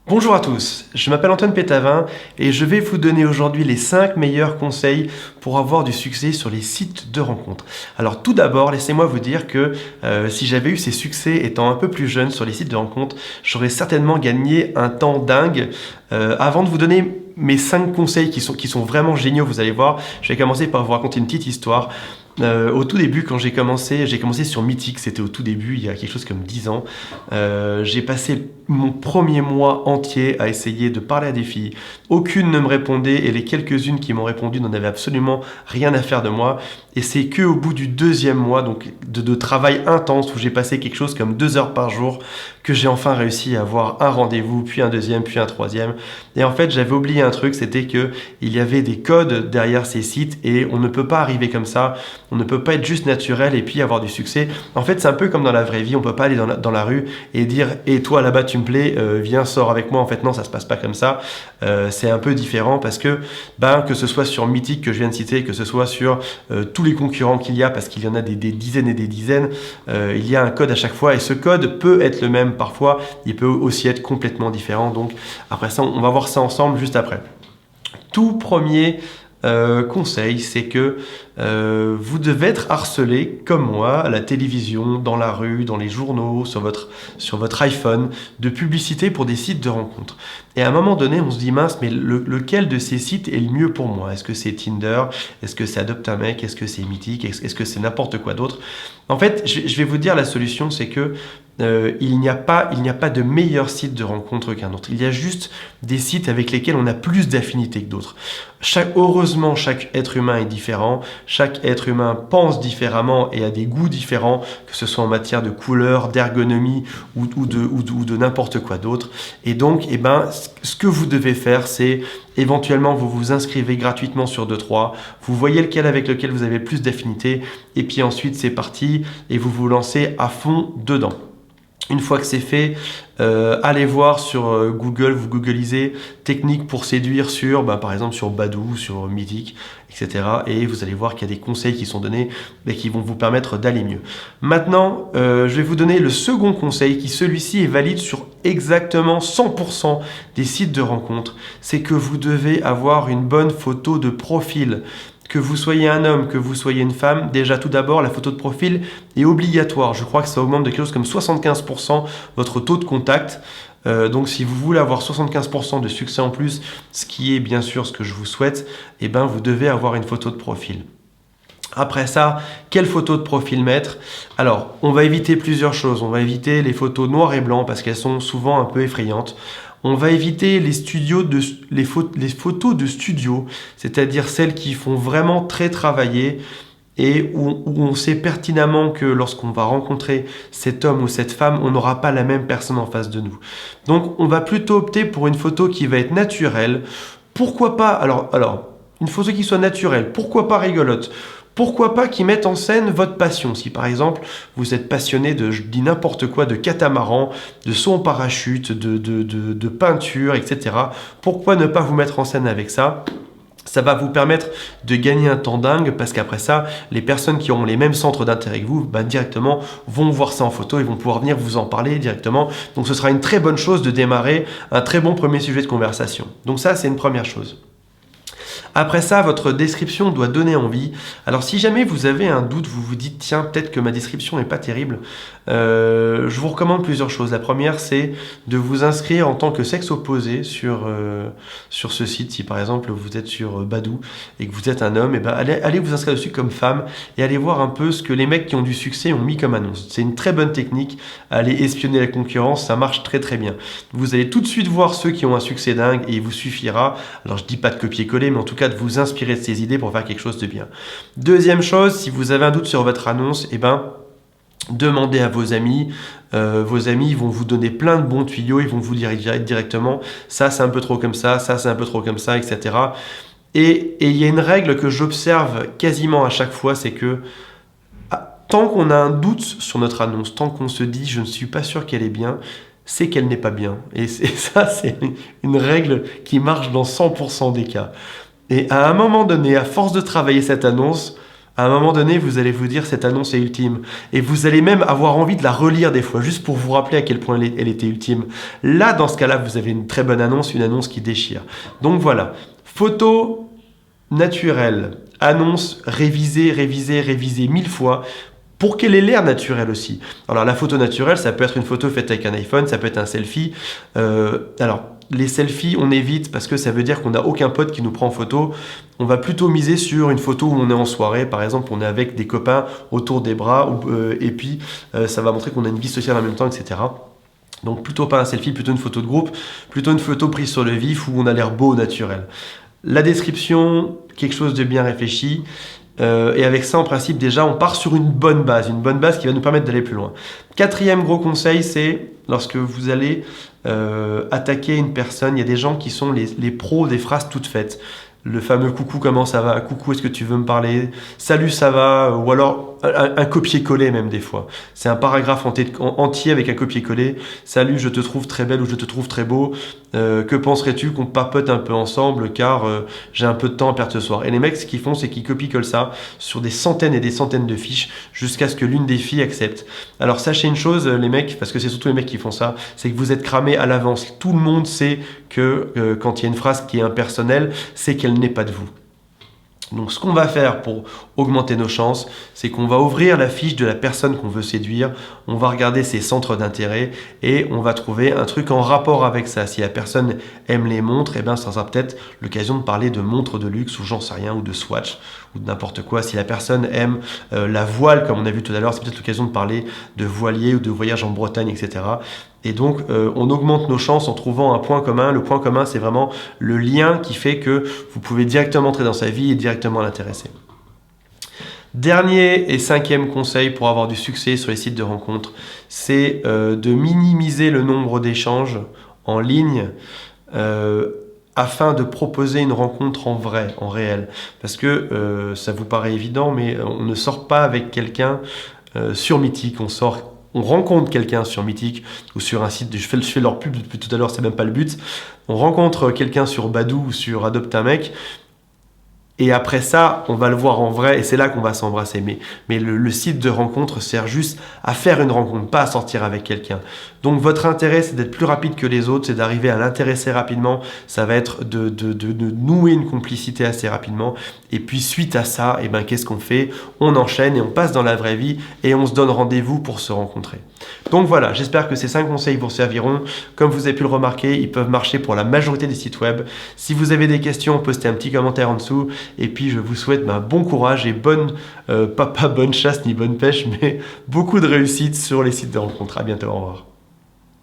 Bonjour à tous, je m'appelle Antoine Pétavin et je vais vous donner aujourd'hui les 5 meilleurs conseils pour avoir du succès sur les sites de rencontres. Alors tout d'abord, laissez-moi vous dire que si j'avais eu ces succès étant un peu plus jeune sur les sites de rencontres, j'aurais certainement gagné un temps dingue. Avant de vous donner mes 5 conseils qui sont vraiment géniaux, vous allez voir, je vais commencer par vous raconter une petite histoire. Au tout début, quand j'ai commencé sur Mythique, c'était au tout début, il y a quelque chose comme 10 ans. J'ai passé mon premier mois entier à essayer de parler à des filles. Aucune ne me répondait et les quelques-unes qui m'ont répondu n'en avaient absolument rien à faire de moi. Et c'est qu'au bout du deuxième mois donc de travail intense où j'ai passé quelque chose comme 2 heures par jour que j'ai enfin réussi à avoir un rendez-vous, puis un deuxième, puis un troisième. Et en fait, j'avais oublié un truc, c'était que il y avait des codes derrière ces sites et on ne peut pas arriver comme ça. On ne peut pas être juste naturel et puis avoir du succès. En fait, c'est un peu comme dans la vraie vie. On peut pas aller dans la rue et dire et toi là-bas tu me plais, viens sors avec moi. En fait, non, ça se passe pas comme ça. C'est un peu différent parce que que ce soit sur Mythique que je viens de citer, que ce soit sur tous les concurrents qu'il y a, parce qu'il y en a des dizaines et des dizaines, il y a un code à chaque fois et ce code peut être le même parfois. Il peut aussi être complètement différent. Donc après ça, on va voir ça ensemble juste après. Tout premier conseil, c'est que vous devez être harcelé comme moi à la télévision, dans la rue, dans les journaux, sur votre iPhone, de publicité pour des sites de rencontres. Et à un moment donné, on se dit mince, mais lequel de ces sites est le mieux pour moi? Est-ce que c'est Tinder? Est-ce que c'est Adopte un mec? Est-ce que c'est Mythique? Est-ce que c'est n'importe quoi d'autre? En fait, je vais vous dire la solution, c'est que il n'y a pas de meilleur site de rencontre qu'un autre. Il y a juste des sites avec lesquels on a plus d'affinité que d'autres. Heureusement, chaque être humain est différent. Chaque être humain pense différemment et a des goûts différents, que ce soit en matière de couleur, d'ergonomie ou de n'importe quoi d'autre. Et donc, ce que vous devez faire, c'est éventuellement vous vous inscrivez gratuitement sur 2-3, vous voyez lequel vous avez le plus d'affinité, et puis ensuite c'est parti, et vous vous lancez à fond dedans. Une fois que c'est fait, allez voir sur Google, vous googlisez techniques pour séduire sur, par exemple sur Badoo, sur Mythique, etc. Et vous allez voir qu'il y a des conseils qui sont donnés et qui vont vous permettre d'aller mieux. Maintenant, je vais vous donner le second conseil qui celui-ci est valide sur exactement 100% des sites de rencontres. C'est que vous devez avoir une bonne photo de profil. Que vous soyez un homme, que vous soyez une femme, déjà tout d'abord, la photo de profil est obligatoire. Je crois que ça augmente de quelque chose comme 75% votre taux de contact. Donc si vous voulez avoir 75% de succès en plus, ce qui est bien sûr ce que je vous souhaite, vous devez avoir une photo de profil. Après ça, quelle photo de profil mettre? Alors, on va éviter plusieurs choses. On va éviter les photos noir et blanc parce qu'elles sont souvent un peu effrayantes. On va éviter les photos de studio, c'est-à-dire celles qui font vraiment très travailler et où on sait pertinemment que lorsqu'on va rencontrer cet homme ou cette femme, on n'aura pas la même personne en face de nous. Donc, on va plutôt opter pour une photo qui va être naturelle. Pourquoi pas? Alors, une photo qui soit naturelle. Pourquoi pas rigolote? Pourquoi pas qu'ils mettent en scène votre passion? Si par exemple vous êtes passionné je dis n'importe quoi, de catamaran, de saut en parachute, de peinture, etc. Pourquoi ne pas vous mettre en scène avec ça? Ça va vous permettre de gagner un temps dingue parce qu'après ça, les personnes qui auront les mêmes centres d'intérêt que vous, directement vont voir ça en photo et vont pouvoir venir vous en parler directement. Donc ce sera une très bonne chose de démarrer un très bon premier sujet de conversation. Donc ça, c'est une première chose. Après ça, votre description doit donner envie. Alors si jamais vous avez un doute, vous vous dites tiens, peut-être que ma description n'est pas terrible, je vous recommande plusieurs choses. La première, c'est de vous inscrire en tant que sexe opposé sur ce site. Si par exemple vous êtes sur Badoo et que vous êtes un homme, allez vous inscrire dessus comme femme et allez voir un peu ce que les mecs qui ont du succès ont mis comme annonce. C'est une très bonne technique. Allez espionner la concurrence, ça marche très très bien. Vous allez tout de suite voir ceux qui ont un succès dingue et il vous suffira, alors je dis pas de copier-coller, mais en tout cas de vous inspirer de ces idées pour faire quelque chose de bien. Deuxième chose, si vous avez un doute sur votre annonce, demandez à vos amis. Vos amis vont vous donner plein de bons tuyaux, ils vont vous dire directement ça c'est un peu trop comme ça c'est un peu trop comme ça, etc. Et il y a une règle que j'observe quasiment à chaque fois, c'est que tant qu'on a un doute sur notre annonce, tant qu'on se dit je ne suis pas sûr qu'elle est bien, c'est qu'elle n'est pas bien. Et ça, c'est une règle qui marche dans 100% des cas. Et à un moment donné, à force de travailler cette annonce, À un moment donné, vous allez vous dire cette annonce est ultime. Et vous allez même avoir envie de la relire des fois, juste pour vous rappeler à quel point elle était ultime. Là, dans ce cas-là, vous avez une très bonne annonce, une annonce qui déchire. Donc voilà, photo naturelle, annonce révisée, révisée, révisée 1000 fois, pour qu'elle ait l'air naturelle aussi. Alors la photo naturelle, ça peut être une photo faite avec un iPhone, ça peut être un selfie. Alors les selfies, on évite parce que ça veut dire qu'on n'a aucun pote qui nous prend en photo. On va plutôt miser sur une photo où on est en soirée, par exemple, on est avec des copains autour des bras, et puis ça va montrer qu'on a une vie sociale en même temps, etc. Donc plutôt pas un selfie, plutôt une photo de groupe, plutôt une photo prise sur le vif où on a l'air beau au naturel. La description, quelque chose de bien réfléchi. Et avec ça, en principe, déjà, on part sur une bonne base qui va nous permettre d'aller plus loin. Quatrième gros conseil, c'est lorsque vous allez attaquer une personne, il y a des gens qui sont les pros des phrases toutes faites. Le fameux coucou, comment ça va? Coucou, est-ce que tu veux me parler? Salut, ça va? Ou alors un copier-coller même des fois. C'est un paragraphe entier avec un copier-coller. Salut, je te trouve très belle ou je te trouve très beau. Que penserais-tu qu'on papote un peu ensemble car j'ai un peu de temps à perdre ce soir? Et les mecs, ce qu'ils font, c'est qu'ils copient-collent ça sur des centaines et des centaines de fiches jusqu'à ce que l'une des filles accepte. Alors sachez une chose, les mecs, parce que c'est surtout les mecs qui font ça, c'est que vous êtes cramés à l'avance. Tout le monde sait que quand il y a une phrase qui est impersonnelle, c'est qu'elle n'est pas de vous. Donc ce qu'on va faire pour augmenter nos chances, c'est qu'on va ouvrir la fiche de la personne qu'on veut séduire, on va regarder ses centres d'intérêt et on va trouver un truc en rapport avec ça. Si la personne aime les montres, eh ben, ça sera peut-être l'occasion de parler de montres de luxe ou j'en sais rien, ou de Swatch ou de n'importe quoi. Si la personne aime la voile, comme on a vu tout à l'heure, c'est peut-être l'occasion de parler de voilier ou de voyage en Bretagne, etc. Et donc, on augmente nos chances en trouvant un point commun. Le point commun, c'est vraiment le lien qui fait que vous pouvez directement entrer dans sa vie et directement l'intéresser. Dernier et cinquième conseil pour avoir du succès sur les sites de rencontres, c'est de minimiser le nombre d'échanges en ligne afin de proposer une rencontre en vrai, en réel. Parce que ça vous paraît évident, mais on ne sort pas avec quelqu'un sur Mythique, on rencontre quelqu'un sur Mythique ou sur un site, je fais leur pub depuis tout à l'heure, c'est même pas le but. On rencontre quelqu'un sur Badoo ou sur Adopte un mec. Et après ça, on va le voir en vrai et c'est là qu'on va s'embrasser. Mais le site de rencontre sert juste à faire une rencontre, pas à sortir avec quelqu'un. Donc votre intérêt, c'est d'être plus rapide que les autres, c'est d'arriver à l'intéresser rapidement. Ça va être de nouer une complicité assez rapidement. Et puis suite à ça, eh ben, qu'est-ce qu'on fait? On enchaîne et on passe dans la vraie vie et on se donne rendez-vous pour se rencontrer. Donc voilà, j'espère que ces 5 conseils vous serviront. Comme vous avez pu le remarquer, ils peuvent marcher pour la majorité des sites web. Si vous avez des questions, postez un petit commentaire en dessous. Et puis je vous souhaite bon courage et pas bonne chasse ni bonne pêche, mais beaucoup de réussite sur les sites de rencontres. À bientôt, au revoir.